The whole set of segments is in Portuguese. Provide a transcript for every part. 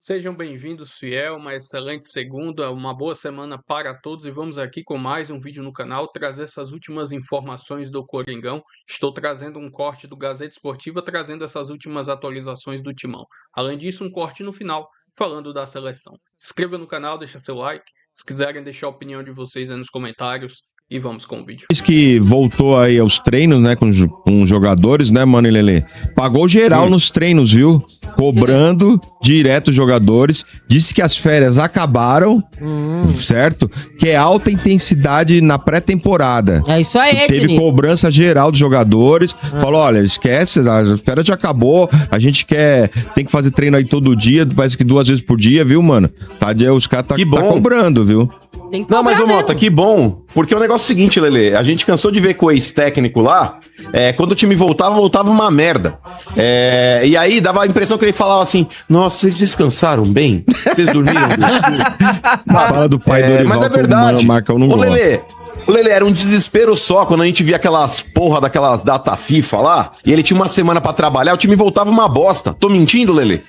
Sejam bem-vindos, fiel, uma excelente segunda, uma boa semana para todos e vamos aqui com mais um vídeo no canal trazer essas últimas informações do Coringão. Estou trazendo um corte do Gazeta Esportiva, trazendo essas últimas atualizações do Timão. Além disso, um corte no final, falando da seleção. Se inscreva no canal, deixa seu like, se quiserem deixar a opinião de vocês aí nos comentários. E vamos com o vídeo. Diz que voltou aí aos treinos, né, com os jogadores, né, mano e Lelê? Pagou geral nos treinos, viu? Cobrando direto os jogadores. Disse que as férias acabaram, certo? Que é alta intensidade na pré-temporada. É isso aí, Teve Diniz. cobrança geral dos jogadores. Falou, olha, esquece, as férias já acabou. A gente tem que fazer treino aí todo dia, parece que 2 vezes por dia, viu, mano? Os caras tá cobrando, viu? Tem que Não, mas, ô cobrar Mota, mesmo. que bom. Porque o negócio é o seguinte, Lelê. A gente cansou de ver com o ex-técnico lá, quando o time voltava uma merda. E aí dava a impressão que ele falava assim, nossa, vocês descansaram bem? Vocês dormiram bem? Fala do pai do Dorival, Mas é que o verdade. Marcão não Ô, gosta. Lelê, era um desespero só quando a gente via aquelas porra daquelas data FIFA lá, e ele tinha uma semana pra trabalhar, o time voltava uma bosta. Tô mentindo, Lelê?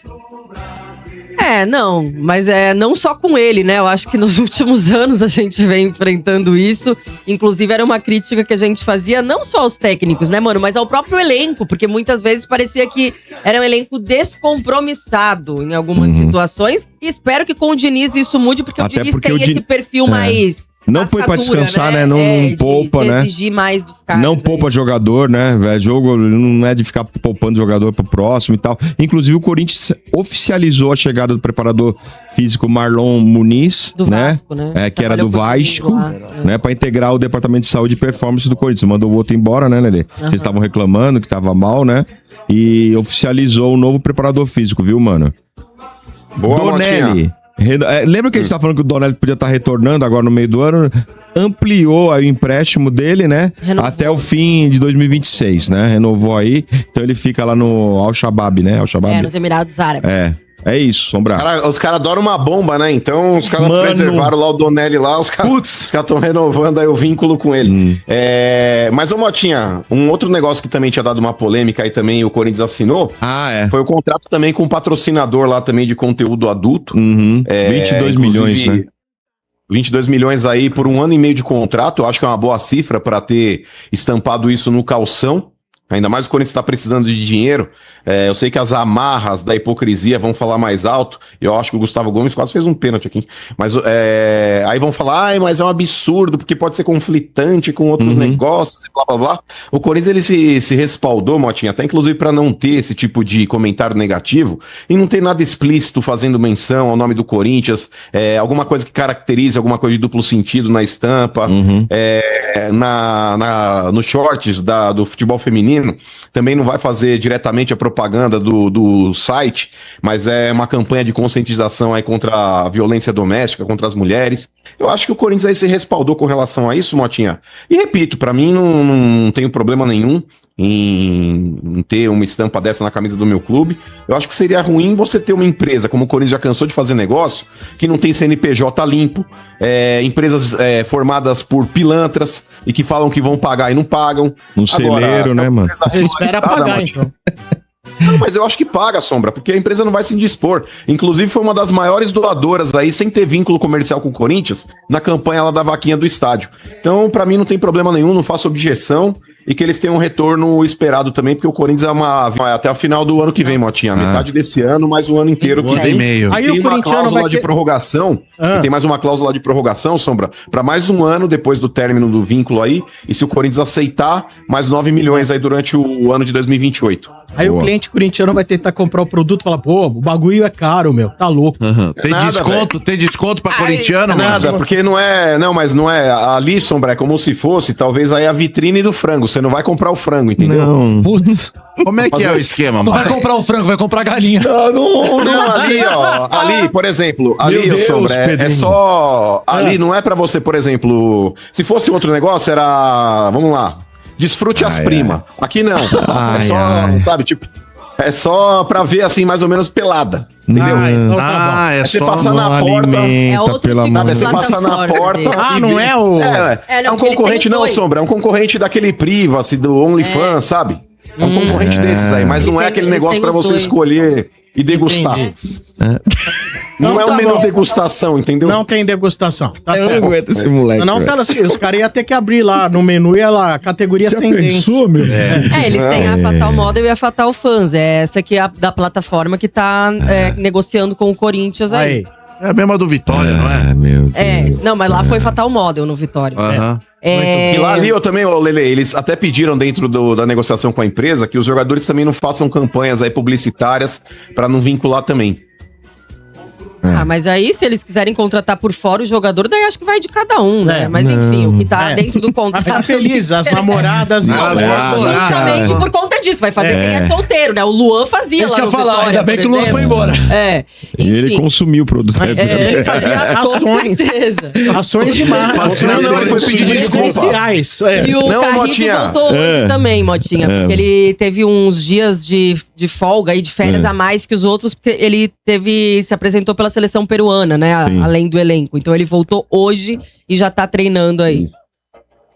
Não, mas não só com ele, né? Eu acho que nos últimos anos a gente vem enfrentando isso. Inclusive, era uma crítica que a gente fazia não só aos técnicos, né, mano? Mas ao próprio elenco, porque muitas vezes parecia que era um elenco descompromissado em algumas situações. E espero que com o Diniz isso mude, porque Até o Diniz porque tem o esse perfil mais... Não foi pra cascadura, descansar, né? Não poupa, de né? exigir mais dos caras. Não poupa jogador, né? Jogo não é de ficar poupando jogador pro próximo e tal. Inclusive, o Corinthians oficializou a chegada do preparador físico Marlon Muniz, Do né? Vasco, né? Que era do Trabalhou com o Vasco, time lá. né? Pra integrar o departamento de saúde e performance do Corinthians. Mandou o outro embora, né, Lelê? Vocês estavam reclamando que tava mal, né? E oficializou o novo preparador físico, viu, mano? Boa, Donelli. Lembra que a gente tava falando que o Donelli podia estar retornando agora no meio do ano? Ampliou aí o empréstimo dele, né? Renovou. Até o fim de 2026, né? Renovou aí. Então ele fica lá no Al-Shabaab, né? Al-Shabaab. Nos Emirados Árabes. É isso, Sombra. Os caras adoram uma bomba, né? Então os caras Mano. preservaram lá o Donelli lá, os caras estão renovando aí o vínculo com ele. Mas, ô Motinha, um outro negócio que também tinha dado uma polêmica aí também, o Corinthians assinou, foi o contrato também com um patrocinador lá também de conteúdo adulto. 22 milhões, né? 22 milhões aí por 1 ano e meio de contrato, eu acho que é uma boa cifra para ter estampado isso no calção. Ainda mais o Corinthians está precisando de dinheiro. Eu sei que as amarras da hipocrisia vão falar mais alto. Eu acho que o Gustavo Gomes quase fez um pênalti aqui. Mas aí vão falar, mas é um absurdo, porque pode ser conflitante com outros negócios, e blá blá blá. O Corinthians ele se respaldou, Motinha, até inclusive para não ter esse tipo de comentário negativo, e não tem nada explícito fazendo menção ao nome do Corinthians, alguma coisa que caracterize alguma coisa de duplo sentido na estampa, nos shorts do futebol feminino. Também não vai fazer diretamente a propaganda do site, mas é uma campanha de conscientização aí contra a violência doméstica, contra as mulheres. Eu acho que o Corinthians aí se respaldou com relação a isso, Motinha. E repito, pra mim não tenho problema nenhum em ter uma estampa dessa na camisa do meu clube. Eu acho que seria ruim você ter uma empresa, como o Corinthians já cansou de fazer negócio, que não tem CNPJ limpo, empresas formadas por pilantras e que falam que vão pagar e não pagam. Um celeiro, né, mano? Você espera pagar, então. Não, mas eu acho que paga, Sombra, porque a empresa não vai se indispor. Inclusive, foi uma das maiores doadoras aí, sem ter vínculo comercial com o Corinthians, na campanha lá da vaquinha do estádio. Então, pra mim, não tem problema nenhum, não faço objeção. E que eles tenham um retorno esperado também, porque o Corinthians vai até o final do ano que vem, Motinha. Metade desse ano, mais o ano inteiro que vem. meio. Aí Tem o uma corintiano cláusula vai de ter... prorrogação. E tem mais uma cláusula de prorrogação, Sombra, para mais um ano depois do término do vínculo aí. E se o Corinthians aceitar, mais 9 milhões aí durante o ano de 2028. Aí o cliente corintiano vai tentar comprar o produto e falar, pô, o bagulho é caro, meu, tá louco. Tem Nada, desconto, tem desconto pra corintiano, mano? Nada, porque não é. Não, mas não é. Ali, Sombra, é como se fosse, talvez aí a vitrine do frango. Você não vai comprar o frango, entendeu? Não. Putz, Como é que é o esquema, não mano? vai comprar o frango, vai comprar a galinha. Não, ali, ó. Ali, por exemplo, ali, Deus, Sombra, é Pedrinho. só. Ali não é pra você, por exemplo. Se fosse outro negócio, era. Vamos lá. Desfrute as primas. Aqui não. É só, sabe, tipo. É só pra ver, assim, mais ou menos pelada. Entendeu? Então tá bom. É Aí você só... passa na porta. É outro pelo tipo amor de de Você passa na porta. plataforma e não vê. é o... É não, um porque eles concorrente, têm não, dois. Sombra. É um concorrente daquele Privacy, do OnlyFans, sabe? É um concorrente desses aí, mas não é Eles aquele têm negócio os pra você dois. escolher e degustar. Entendi. Não é um tá menu bom. degustação, entendeu? Não tem degustação. Tá Eu não certo. aguento esse moleque. Não, velho. cara, assim, os caras iam ter que abrir lá no menu e lá, categoria Já ascendente. pensou, meu? Eles têm a Fatal Model e a Fatal Fans. É essa aqui da plataforma que tá negociando com o Corinthians aí. Aí. É a mesma do Vitória, não é? Meu Deus. Não, mas lá foi Fatal Model no Vitória. Aham. É, E lá ali eu também, ô Lele, eles até pediram dentro da negociação com a empresa que os jogadores também não façam campanhas aí publicitárias pra não vincular também. mas aí, se eles quiserem contratar por fora o jogador, daí acho que vai de cada um, né? É, Mas enfim, o que tá É. dentro do Mas contrato. fica feliz, as namoradas e os Não, esposos. Justamente por conta disso, vai fazer quem é solteiro, né? O Luan fazia Isso lá que eu no ia falar, Vitória, ainda bem por que o Luan exemplo. foi embora. É, E ele enfim. consumiu o produto. Ele fazia Com ações. certeza. Ações de marca. Não, ele foi pedir desculpa. Essenciais. É. E o Não, Carrito Motinha. voltou hoje também, Motinha, porque ele teve uns dias de folga e de férias a mais que os outros, porque ele se apresentou pela seleção peruana, né? Sim. Além do elenco. Então ele voltou hoje e já tá treinando aí.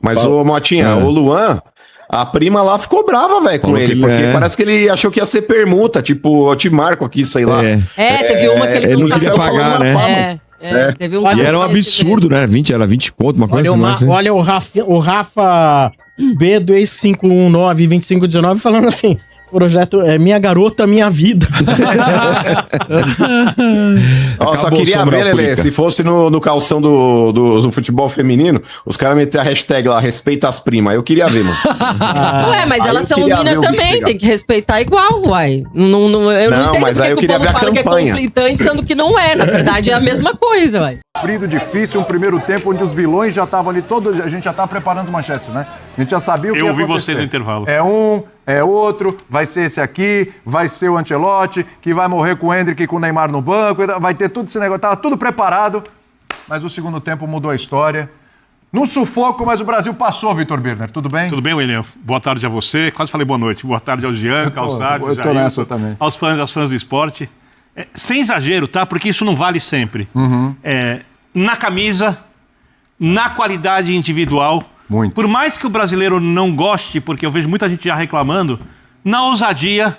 Mas, ô Motinha, o Luan, a prima lá ficou brava, velho, com Falou ele. que Porque ele é. parece que ele achou que ia ser permuta. Tipo, eu te marco aqui, sei lá. Teve uma que ele não queria passou pagar, falando né? Teve um E caso era um desse absurdo, né? Era 20 conto, uma coisa assim. Olha o Rafa B do ex-519-2519 falando assim: projeto é Minha Garota, Minha Vida. Ó, só Acabou queria o Sombra ver, Lelê, Pública. se fosse no calção do futebol feminino, os caras meter a hashtag lá, respeita as primas. Eu queria ver, mano. Ué, mas Aí elas eu são queria mina ver o bicho também, pegar. tem que respeitar igual, uai. Eu não entendo mas aí eu porque queria o ver povo a fala que é campanha. conflitante, sendo que não é. Na verdade, é a mesma coisa, uai. Sofrido, difícil, um primeiro tempo onde os vilões já estavam ali todos, a gente já estava preparando as manchetes, né? A gente já sabia o que ia Eu ouvi acontecer. você no intervalo. É um, é outro, vai ser esse aqui, vai ser o Ancelotti, que vai morrer com o Endrick e com o Neymar no banco, vai ter tudo esse negócio, tava tudo preparado, mas o segundo tempo mudou a história. Num sufoco, mas o Brasil passou, Vitor Birner, tudo bem? Tudo bem, William? Boa tarde a você. Quase falei boa noite. Boa tarde ao Jean, Calçado, eu tô nessa também. aos fãs do esporte. Sem exagero, tá? Porque isso não vale sempre. Na camisa, na qualidade individual. Muito. Por mais que o brasileiro não goste, porque eu vejo muita gente já reclamando, na ousadia,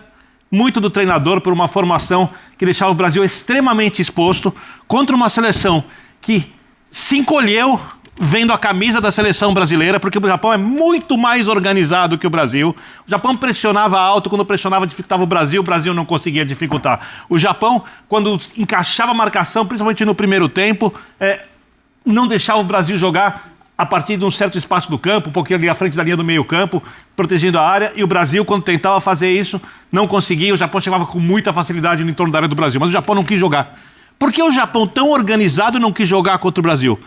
muito do treinador por uma formação que deixava o Brasil extremamente exposto contra uma seleção que se encolheu vendo a camisa da seleção brasileira, porque o Japão é muito mais organizado que o Brasil. O Japão pressionava alto, quando pressionava dificultava o Brasil não conseguia dificultar. O Japão, quando encaixava a marcação, principalmente no primeiro tempo, não deixava o Brasil jogar a partir de um certo espaço do campo, um pouquinho ali à frente da linha do meio campo, protegendo a área, e o Brasil, quando tentava fazer isso, não conseguia. O Japão chegava com muita facilidade no entorno da área do Brasil, mas o Japão não quis jogar. Por que o Japão, tão organizado, não quis jogar contra o Brasil?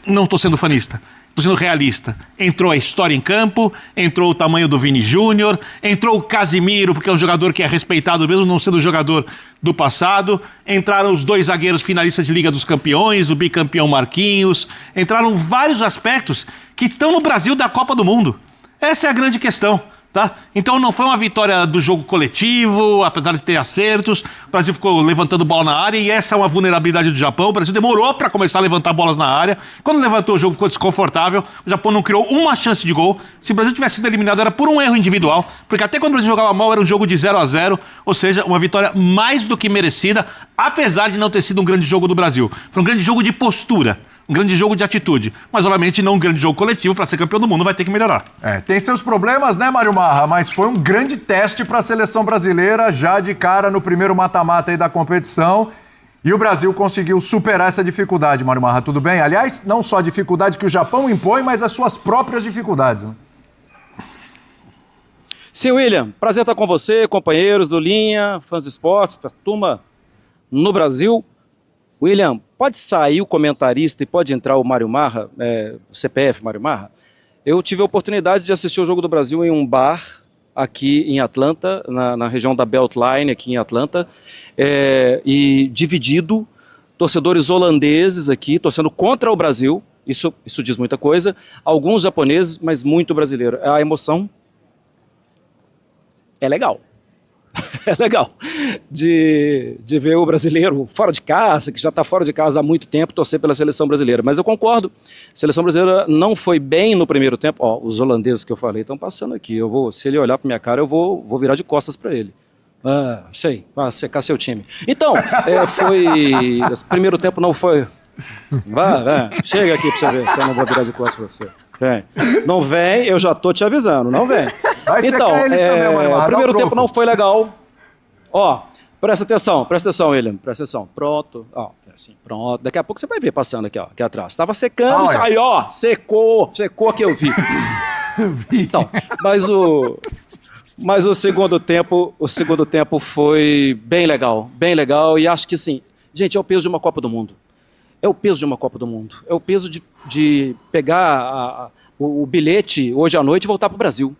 Não estou sendo fanista, estou sendo realista. Entrou a história em campo, entrou o tamanho do Vini Júnior, entrou o Casimiro, porque é um jogador que é respeitado mesmo não sendo jogador do passado. Entraram os dois zagueiros finalistas de Liga dos Campeões, o bicampeão Marquinhos. Entraram vários aspectos que estão no Brasil da Copa do Mundo. Essa é a grande questão. Tá? Então não foi uma vitória do jogo coletivo, apesar de ter acertos. O Brasil ficou levantando bola na área e essa é uma vulnerabilidade do Japão. O Brasil demorou para começar a levantar bolas na área. Quando levantou o jogo ficou desconfortável. O Japão não criou uma chance de gol. Se o Brasil tivesse sido eliminado era por um erro individual, porque até quando o Brasil jogava mal era um jogo de 0-0, ou seja, uma vitória mais do que merecida, apesar de não ter sido um grande jogo do Brasil. Foi um grande jogo de postura. Um grande jogo de atitude, mas obviamente não um grande jogo coletivo. Para ser campeão do mundo vai ter que melhorar. Tem seus problemas, né, Mário Marra? Mas foi um grande teste para a seleção brasileira, já de cara no primeiro mata-mata aí da competição. E o Brasil conseguiu superar essa dificuldade, Mário Marra, tudo bem? Aliás, não só a dificuldade que o Japão impõe, mas as suas próprias dificuldades, né? Sim, William, prazer estar com você, companheiros do Linha, fãs do esportes, pra turma no Brasil. William, pode sair o comentarista e pode entrar o Mário Marra, o CPF Mário Marra? Eu tive a oportunidade de assistir o Jogo do Brasil em um bar aqui em Atlanta, na região da Beltline, aqui em Atlanta, e dividido, torcedores holandeses aqui, torcendo contra o Brasil, isso diz muita coisa, alguns japoneses, mas muito brasileiro. A emoção é legal. É legal de ver o brasileiro fora de casa, que já está fora de casa há muito tempo, torcer pela seleção brasileira. Mas eu concordo, a seleção brasileira não foi bem no primeiro tempo. Ó, os holandeses que eu falei estão passando aqui. Se ele olhar para minha cara, eu vou virar de costas para ele. Sei, vai secar seu time. Então, foi... Esse primeiro tempo não foi... Vai, chega aqui pra você ver se eu não vou virar de costas pra você. Vem. Não vem, eu já tô te avisando, não vem. Vai Então, secar eles também, Mário Marra, o primeiro dá o tempo troco. não foi legal. Ó, presta atenção, William, presta atenção. Pronto, ó, assim, pronto. Daqui a pouco você vai ver passando aqui, ó, aqui atrás. Tava secando, Olha. aí, ó, secou que eu vi. Então, mas o segundo tempo foi bem legal, e acho que assim, gente, é o peso de uma Copa do Mundo. É o peso de uma Copa do Mundo. É o peso de pegar o bilhete hoje à noite e voltar para o Brasil.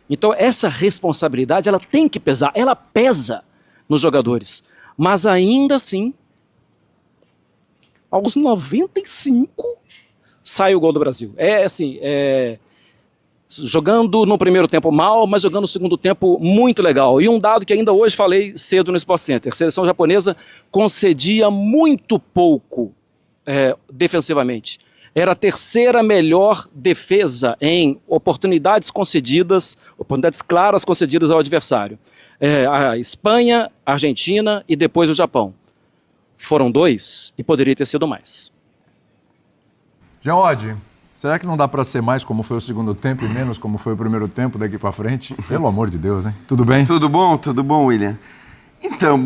Então, essa responsabilidade, ela tem que pesar. Ela pesa nos jogadores. Mas ainda assim, aos 95, sai o gol do Brasil. Jogando no primeiro tempo mal, mas jogando no segundo tempo muito legal. E um dado que ainda hoje falei cedo no Sport Center. A seleção japonesa concedia muito pouco defensivamente. Era a terceira melhor defesa em oportunidades concedidas, oportunidades claras concedidas ao adversário. A Espanha, a Argentina e depois o Japão. Foram 2 e poderia ter sido mais. Jean-Oddi, será que não dá para ser mais como foi o segundo tempo e menos como foi o primeiro tempo daqui para frente? Pelo amor de Deus, hein? Tudo bem? Tudo bom, William? Então,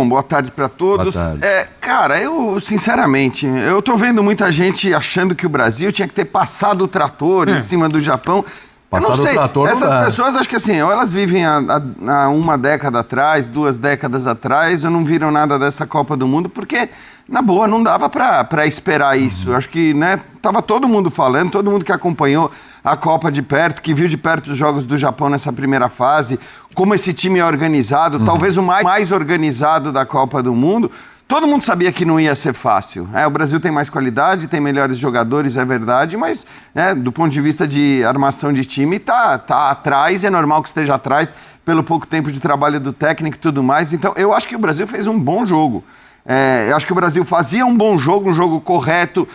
boa tarde para todos. Boa tarde. Cara, eu, sinceramente, eu tô vendo muita gente achando que o Brasil tinha que ter passado o trator em cima do Japão. Passado eu não sei, o trator não essas dá. pessoas, acho que assim, ou elas vivem há uma década atrás, 2 décadas atrás, ou não viram nada dessa Copa do Mundo, porque, na boa, não dava para esperar isso. Eu acho que, né, tava todo mundo falando, todo mundo que acompanhou a Copa de perto, que viu de perto os jogos do Japão nessa primeira fase, como esse time é organizado, talvez o mais organizado da Copa do Mundo. Todo mundo sabia que não ia ser fácil. O Brasil tem mais qualidade, tem melhores jogadores, é verdade, mas do ponto de vista de armação de time, tá atrás, é normal que esteja atrás pelo pouco tempo de trabalho do técnico e tudo mais. Então, eu acho que o Brasil fez um bom jogo. Eu acho que o Brasil fazia um bom jogo, um jogo correto,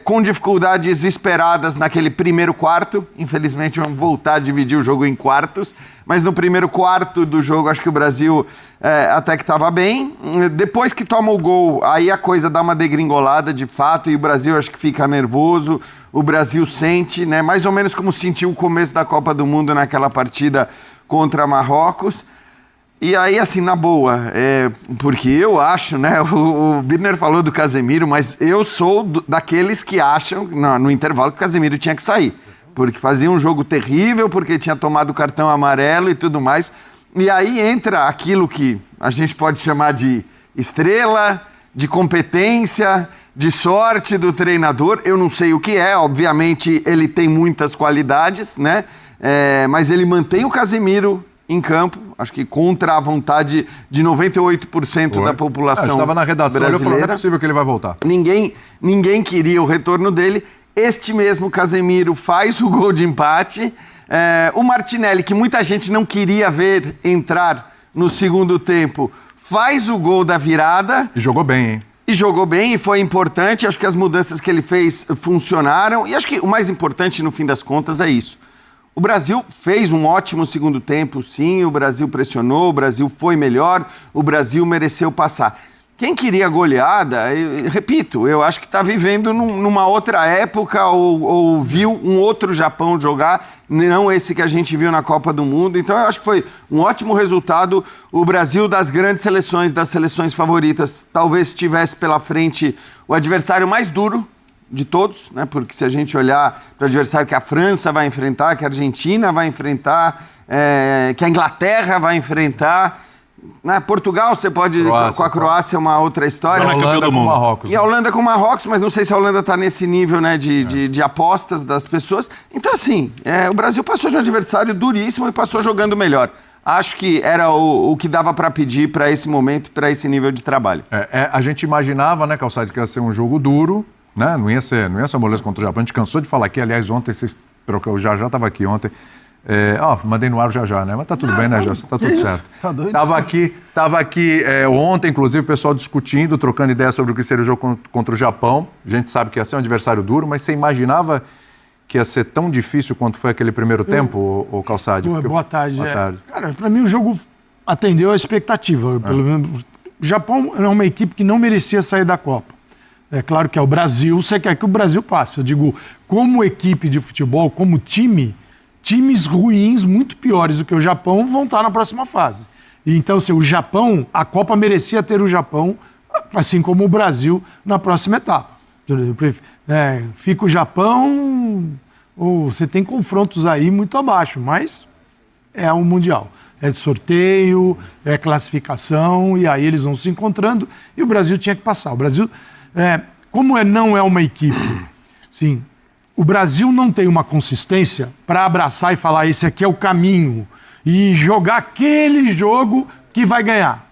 com dificuldades esperadas naquele primeiro quarto. Infelizmente, vamos voltar a dividir o jogo em quartos. Mas no primeiro quarto do jogo, acho que o Brasil até que estava bem. Depois que toma o gol, aí a coisa dá uma degringolada de fato. E o Brasil acho que fica nervoso. O Brasil sente, né, mais ou menos como sentiu o começo da Copa do Mundo naquela partida contra Marrocos. E aí, assim, na boa, porque eu acho, né, o Birner falou do Casemiro, mas eu sou daqueles que acham, no intervalo, que o Casemiro tinha que sair. Porque fazia um jogo terrível, porque tinha tomado cartão amarelo e tudo mais. E aí entra aquilo que a gente pode chamar de estrela, de competência, de sorte do treinador. Eu não sei o que é, obviamente ele tem muitas qualidades, né, mas ele mantém o Casemiro em campo, acho que contra a vontade de 98% da população estava na redação, brasileira. eu falei, não é possível que ele vai voltar. Ninguém queria o retorno dele. Este mesmo Casemiro faz o gol de empate. O Martinelli, que muita gente não queria ver entrar no segundo tempo, faz o gol da virada. E jogou bem, hein? E jogou bem, e foi importante. Acho que as mudanças que ele fez funcionaram. E acho que o mais importante, no fim das contas, é isso. O Brasil fez um ótimo segundo tempo, sim, o Brasil pressionou, o Brasil foi melhor, o Brasil mereceu passar. Quem queria goleada, repito, eu acho que está vivendo numa outra época ou viu um outro Japão jogar, não esse que a gente viu na Copa do Mundo. Então eu acho que foi um ótimo resultado. O Brasil, das grandes seleções, das seleções favoritas, talvez tivesse pela frente o adversário mais duro de todos, né? Porque se a gente olhar para o adversário que a França vai enfrentar, que a Argentina vai enfrentar, que a Inglaterra vai enfrentar, né? Portugal você pode, com a Croácia é uma outra história. E a Holanda com Marrocos. E a Holanda com Marrocos, mas não sei se a Holanda está nesse nível, né, de apostas das pessoas. Então assim, o Brasil passou de um adversário duríssimo e passou jogando melhor. Acho que era o que dava para pedir para esse momento, para esse nível de trabalho. A gente imaginava, né, Calçade, que ia ser um jogo duro, né? Não ia ser moleza contra o Japão. A gente cansou de falar aqui, aliás, ontem, o Jajá estava aqui ontem. Mandei no ar o Jajá, né? Mas tá tudo bem, né, Jajá? Tá tudo certo. Tá doido? Tava aqui ontem, inclusive, o pessoal discutindo, trocando ideias sobre o que seria o jogo contra o Japão. A gente sabe que ia ser um adversário duro, mas você imaginava que ia ser tão difícil quanto foi aquele primeiro tempo, o Calçade? Boa tarde. Boa tarde. Cara, pra mim o jogo atendeu a expectativa. Pelo menos, o Japão é uma equipe que não merecia sair da Copa. É claro que é o Brasil, você quer que o Brasil passe. Eu digo, como equipe de futebol, como time, times ruins, muito piores do que o Japão, vão estar na próxima fase. E então, assim, o Japão, a Copa merecia ter o Japão, assim como o Brasil, na próxima etapa. Fica o Japão, ou você tem confrontos aí muito abaixo, mas é o Mundial. É sorteio, é classificação, e aí eles vão se encontrando, e o Brasil tinha que passar. O Brasil, como não é uma equipe, sim, o Brasil não tem uma consistência para abraçar e falar, esse aqui é o caminho, e jogar aquele jogo que vai ganhar.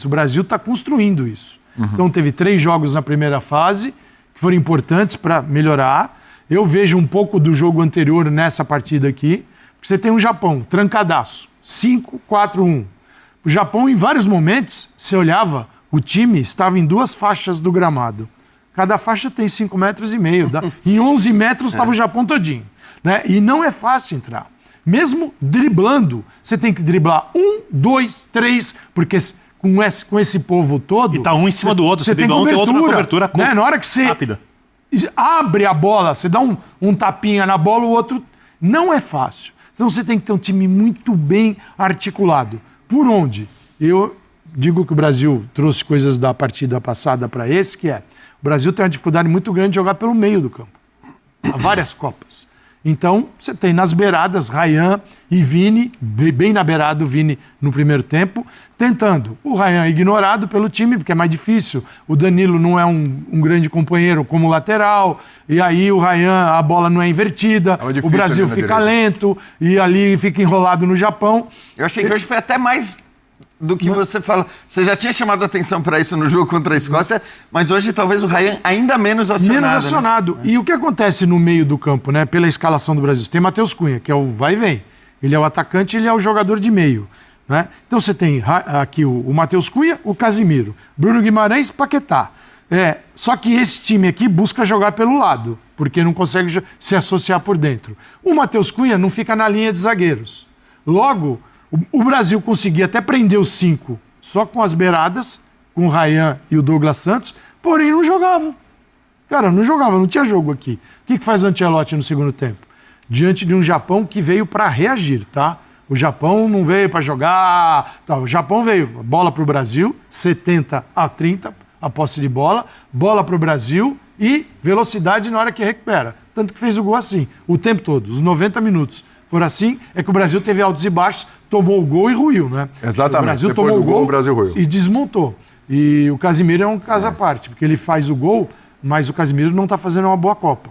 O Brasil está construindo isso. Então teve 3 jogos na primeira fase, que foram importantes para melhorar. Eu vejo um pouco do jogo anterior nessa partida aqui, porque você tem um Japão trancadaço, 5-4-1. O Japão, em vários momentos, você olhava, o time estava em 2 faixas do gramado. Cada faixa tem 5,5 metros. Em 11 metros estava o Japão todinho. Né? E não é fácil entrar. Mesmo driblando, você tem que driblar 1, 2, 3, porque com esse povo todo... E tá um em cima do outro, você dribla um, tem outro na cobertura né? Na hora que você rápida. Abre a bola, você dá um tapinha na bola, o outro... Não é fácil. Então você tem que ter um time muito bem articulado. Por onde? Eu digo que o Brasil trouxe coisas da partida passada para esse, que é... O Brasil tem uma dificuldade muito grande de jogar pelo meio do campo. Há várias Copas. Então, você tem nas beiradas Rayan e Vini, bem na beirada o Vini no primeiro tempo, tentando. O Rayan ignorado pelo time, porque é mais difícil. O Danilo não é um grande companheiro como lateral, e aí o Rayan, a bola não é invertida, o Brasil fica lento, e ali fica enrolado no Japão. Eu achei que hoje foi até mais do que você fala. Você já tinha chamado a atenção para isso no jogo contra a Escócia, mas hoje talvez o Rayan ainda menos acionado. Menos acionado. Né? E o que acontece no meio do campo, né? Pela escalação do Brasil? Você tem Matheus Cunha, que é o vai e vem. Ele é o atacante, ele é o jogador de meio. Né? Então você tem aqui o Matheus Cunha, o Casimiro, Bruno Guimarães, Paquetá. Só que esse time aqui busca jogar pelo lado, porque não consegue se associar por dentro. O Matheus Cunha não fica na linha de zagueiros. Logo, o Brasil conseguia até prender os 5 só com as beiradas, com o Rayan e o Douglas Santos, porém não jogava. Cara, não jogava, não tinha jogo aqui. O que faz o Ancelotti no segundo tempo? Diante de um Japão que veio para reagir, tá? O Japão não veio para jogar, tá? O Japão veio, bola para o Brasil, 70-30, a posse de bola para o Brasil e velocidade na hora que recupera. Tanto que fez o gol assim, o tempo todo, os 90 minutos. For assim, é que o Brasil teve altos e baixos, tomou o gol e ruiu, né? Exatamente. O Brasil depois tomou do gol, o Brasil ruiu. E desmontou. E o Casimiro é um caso à parte, porque ele faz o gol, mas o Casimiro não está fazendo uma boa Copa.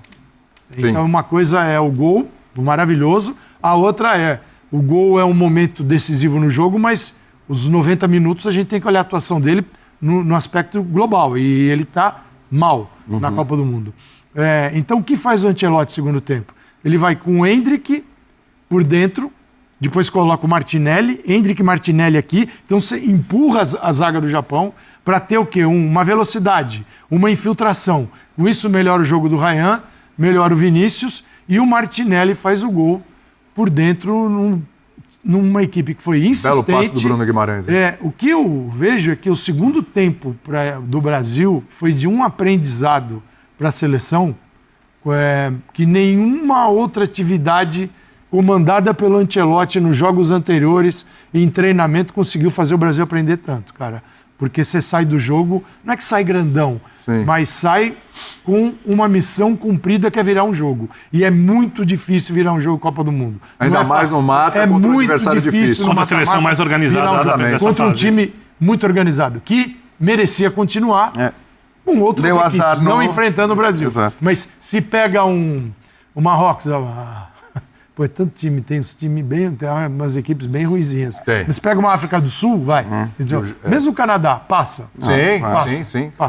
Sim. Então, uma coisa é o gol, o maravilhoso, a outra é, o gol é um momento decisivo no jogo, mas os 90 minutos a gente tem que olhar a atuação dele no aspecto global, e ele está mal na Copa do Mundo. Então, o que faz o Ancelotti no segundo tempo? Ele vai com o Endrick por dentro, depois coloca o Martinelli, Endrick e Martinelli aqui, então você empurra a zaga do Japão para ter o quê? Uma velocidade, uma infiltração. Com isso melhora o jogo do Rayan, melhora o Vinícius e o Martinelli faz o gol por dentro numa equipe que foi insistente. Belo passe do Bruno Guimarães. O que eu vejo é que o segundo tempo do Brasil foi de um aprendizado para a seleção que nenhuma outra atividade comandada pelo Ancelotti nos jogos anteriores e em treinamento conseguiu fazer o Brasil aprender tanto, cara. Porque você sai do jogo, não é que sai grandão, mas sai com uma missão cumprida que é virar um jogo. E é muito difícil virar um jogo Copa do Mundo. Ainda mais no mata, contra um adversário difícil. Contra a seleção mais organizada. Contra um time muito organizado, que merecia continuar com outras equipes, azar, não enfrentando o Brasil. Exato. Mas se pega um Marrocos... Pô, é tanto time, tem umas equipes bem ruizinhas. Mas pega uma África do Sul, vai. Mesmo o Canadá, passa. Sim, sim.